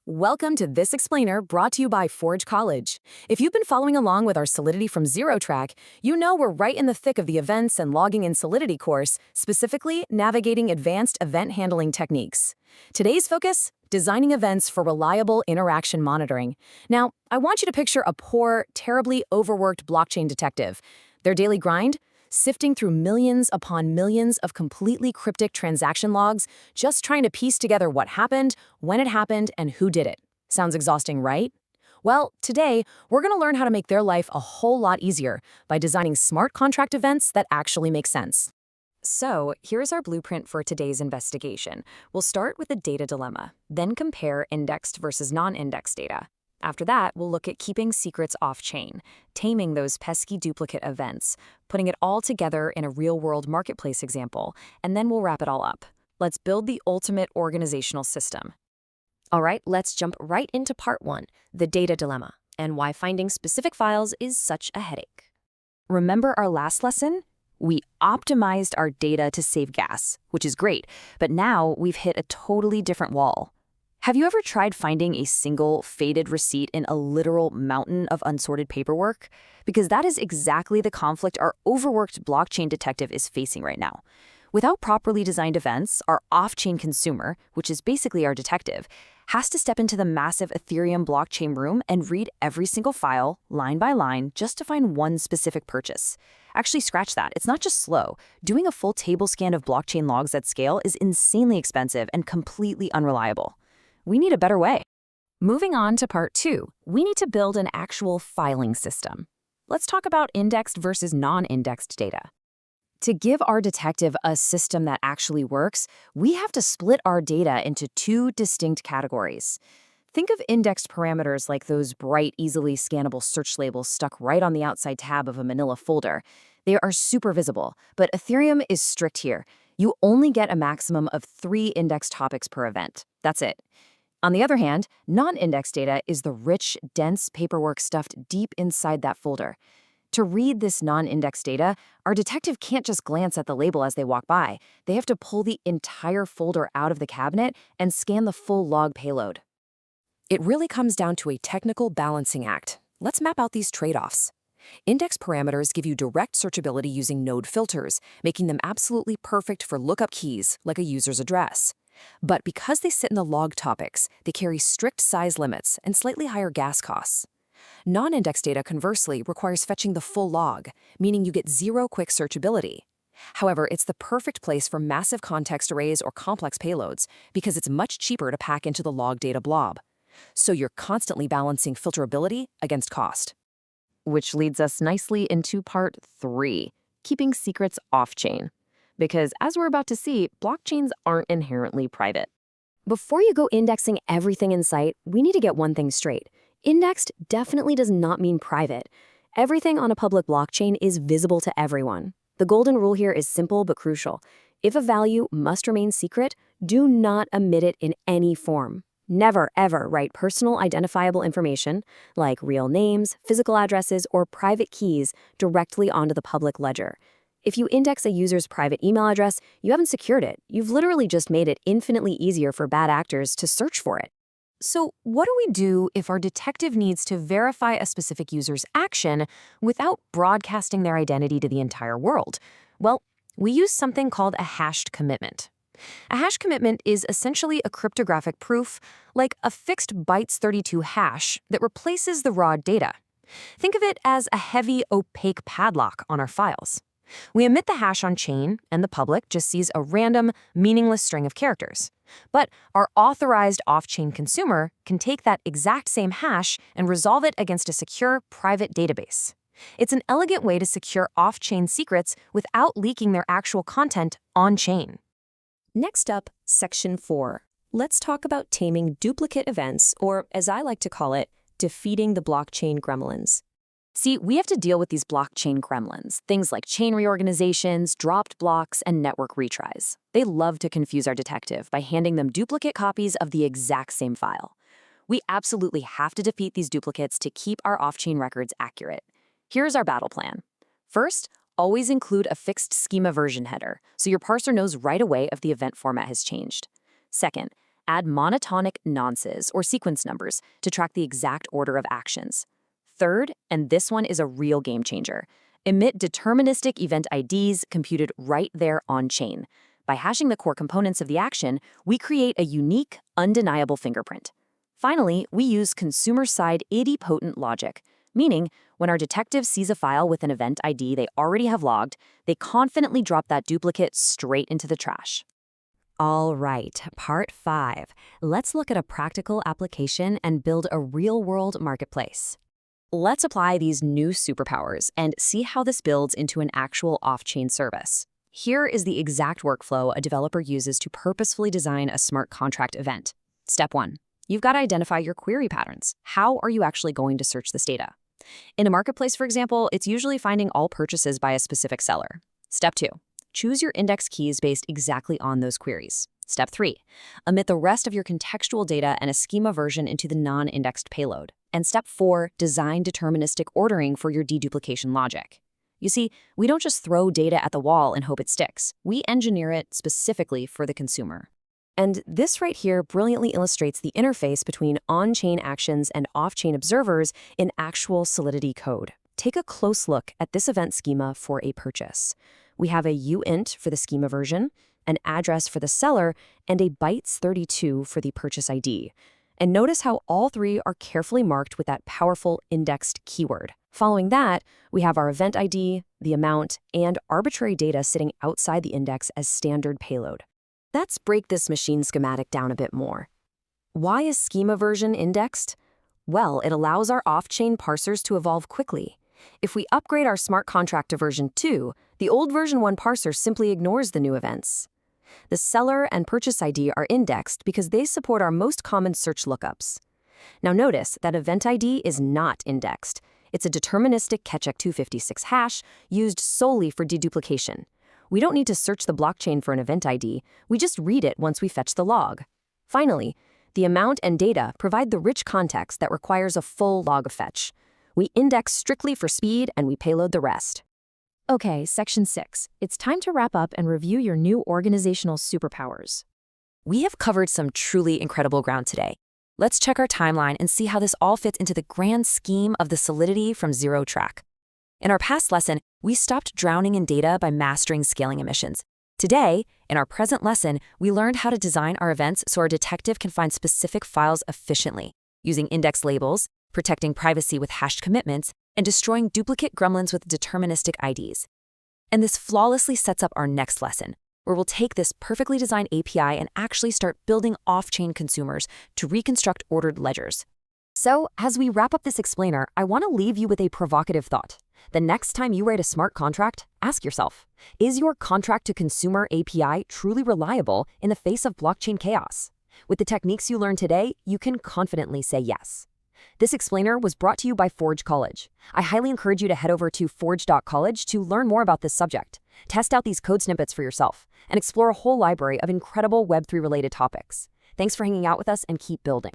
Welcome to This Explainer, brought to you by Forge College. If you've been following along with our Solidity from Zero track, you know we're right in the thick of the events and logging in Solidity course, specifically navigating advanced event handling techniques. Today's focus: designing events for reliable interaction monitoring. Now, I want you to picture a poor, terribly overworked blockchain detective. Their daily grind? Sifting through millions upon millions of completely cryptic transaction logs, just trying to piece together what happened, when it happened, and who did it. Sounds exhausting, right? Well, today, we're going to learn how to make their life a whole lot easier by designing smart contract events that actually make sense. So, here's our blueprint for today's investigation. We'll start with the data dilemma, then compare indexed versus non-indexed data. After that, we'll look at keeping secrets off-chain, taming those pesky duplicate events, putting it all together in a real-world marketplace example, and then we'll wrap it all up. Let's build the ultimate organizational system. All right, let's jump right into part one, the data dilemma, and why finding specific files is such a headache. Remember our last lesson? We optimized our data to save gas, which is great, but now we've hit a totally different wall. Have you ever tried finding a single faded receipt in a literal mountain of unsorted paperwork? Because that is exactly the conflict our overworked blockchain detective is facing right now. Without properly designed events, our off-chain consumer, which is basically our detective, has to step into the massive Ethereum blockchain room and read every single file, line by line, just to find one specific purchase. Actually, scratch that. It's not just slow. Doing a full table scan of blockchain logs at scale is insanely expensive and completely unreliable. We need a better way. Moving on to part two, we need to build an actual filing system. Let's talk about indexed versus non-indexed data. To give our detective a system that actually works, we have to split our data into two distinct categories. Think of indexed parameters like those bright, easily scannable search labels stuck right on the outside tab of a manila folder. They are super visible, but Ethereum is strict here. You only get a maximum of 3 indexed topics per event. That's it. On the other hand, non-indexed data is the rich, dense paperwork stuffed deep inside that folder. To read this non-indexed data, our detective can't just glance at the label as they walk by. They have to pull the entire folder out of the cabinet and scan the full log payload. It really comes down to a technical balancing act. Let's map out these trade-offs. Index parameters give you direct searchability using node filters, making them absolutely perfect for lookup keys, like a user's address. But because they sit in the log topics, they carry strict size limits and slightly higher gas costs. Non-indexed data, conversely, requires fetching the full log, meaning you get zero quick searchability. However, it's the perfect place for massive context arrays or complex payloads because it's much cheaper to pack into the log data blob. So you're constantly balancing filterability against cost. Which leads us nicely into part three, keeping secrets off-chain. Because as we're about to see, blockchains aren't inherently private. Before you go indexing everything in sight, we need to get one thing straight. Indexed definitely does not mean private. Everything on a public blockchain is visible to everyone. The golden rule here is simple but crucial. If a value must remain secret, do not emit it in any form. Never, ever write personal identifiable information, like real names, physical addresses, or private keys, directly onto the public ledger. If you index a user's private email address, you haven't secured it. You've literally just made it infinitely easier for bad actors to search for it. So what do we do if our detective needs to verify a specific user's action without broadcasting their identity to the entire world? Well, we use something called a hashed commitment. A hash commitment is essentially a cryptographic proof, like a fixed bytes 32 hash that replaces the raw data. Think of it as a heavy, opaque padlock on our files. We emit the hash on chain, and the public just sees a random, meaningless string of characters. But our authorized off-chain consumer can take that exact same hash and resolve it against a secure, private database. It's an elegant way to secure off-chain secrets without leaking their actual content on-chain. Next up, section 4. Let's talk about taming duplicate events, or as I like to call it, defeating the blockchain gremlins. See, we have to deal with these blockchain gremlins, things like chain reorganizations, dropped blocks, and network retries. They love to confuse our detective by handing them duplicate copies of the exact same file. We absolutely have to defeat these duplicates to keep our off-chain records accurate. Here's our battle plan. First, always include a fixed schema version header, so your parser knows right away if the event format has changed. Second, Add monotonic nonces or sequence numbers to track the exact order of actions. Third, and this one is a real game changer, emit deterministic event IDs computed right there on-chain. By hashing the core components of the action, we create a unique, undeniable fingerprint. Finally, we use consumer-side idempotent logic, meaning when our detective sees a file with an event ID they already have logged, they confidently drop that duplicate straight into the trash. All right, part 5. Let's look at a practical application and build a real-world marketplace. Let's apply these new superpowers and see how this builds into an actual off-chain service. Here is the exact workflow a developer uses to purposefully design a smart contract event. Step 1. You've got to identify your query patterns. How are you actually going to search this data? In a marketplace, for example, it's usually finding all purchases by a specific seller. Step 2. Choose your index keys based exactly on those queries. Step 3. Emit the rest of your contextual data and a schema version into the non-indexed payload. And step 4, design deterministic ordering for your deduplication logic. You see, we don't just throw data at the wall and hope it sticks. We engineer it specifically for the consumer. And this right here brilliantly illustrates the interface between on-chain actions and off-chain observers in actual Solidity code. Take a close look at this event schema for a purchase. We have a uint for the schema version, an address for the seller, and a bytes32 for the purchase ID. And notice how all three are carefully marked with that powerful indexed keyword. Following that, we have our event ID, the amount, and arbitrary data sitting outside the index as standard payload. Let's break this machine schematic down a bit more. Why is schema version indexed? Well, it allows our off-chain parsers to evolve quickly. If we upgrade our smart contract to version 2, the old version 1 parser simply ignores the new events. The seller and purchase ID are indexed because they support our most common search lookups. Now notice that event ID is not indexed. It's a deterministic Kechek256 hash used solely for deduplication. We don't need to search the blockchain for an event ID, we just read it once we fetch the log. Finally, the amount and data provide the rich context that requires a full log fetch. We index strictly for speed and we payload the rest. Okay, section 6. It's time to wrap up and review your new organizational superpowers. We have covered some truly incredible ground today. Let's check our timeline and see how this all fits into the grand scheme of the Solidity from zero track. In our past lesson, we stopped drowning in data by mastering scaling emissions. Today, in our present lesson, we learned how to design our events so our detective can find specific files efficiently, using index labels, protecting privacy with hashed commitments, and destroying duplicate gremlins with deterministic IDs. And this flawlessly sets up our next lesson, where we'll take this perfectly designed API and actually start building off-chain consumers to reconstruct ordered ledgers. So, as we wrap up this explainer, I want to leave you with a provocative thought. The next time you write a smart contract, ask yourself, is your contract-to-consumer API truly reliable in the face of blockchain chaos? With the techniques you learned today, you can confidently say yes. This explainer was brought to you by Forge College. I highly encourage you to head over to forge.college to learn more about this subject. Test out these code snippets for yourself and explore a whole library of incredible Web3-related topics. Thanks for hanging out with us and keep building.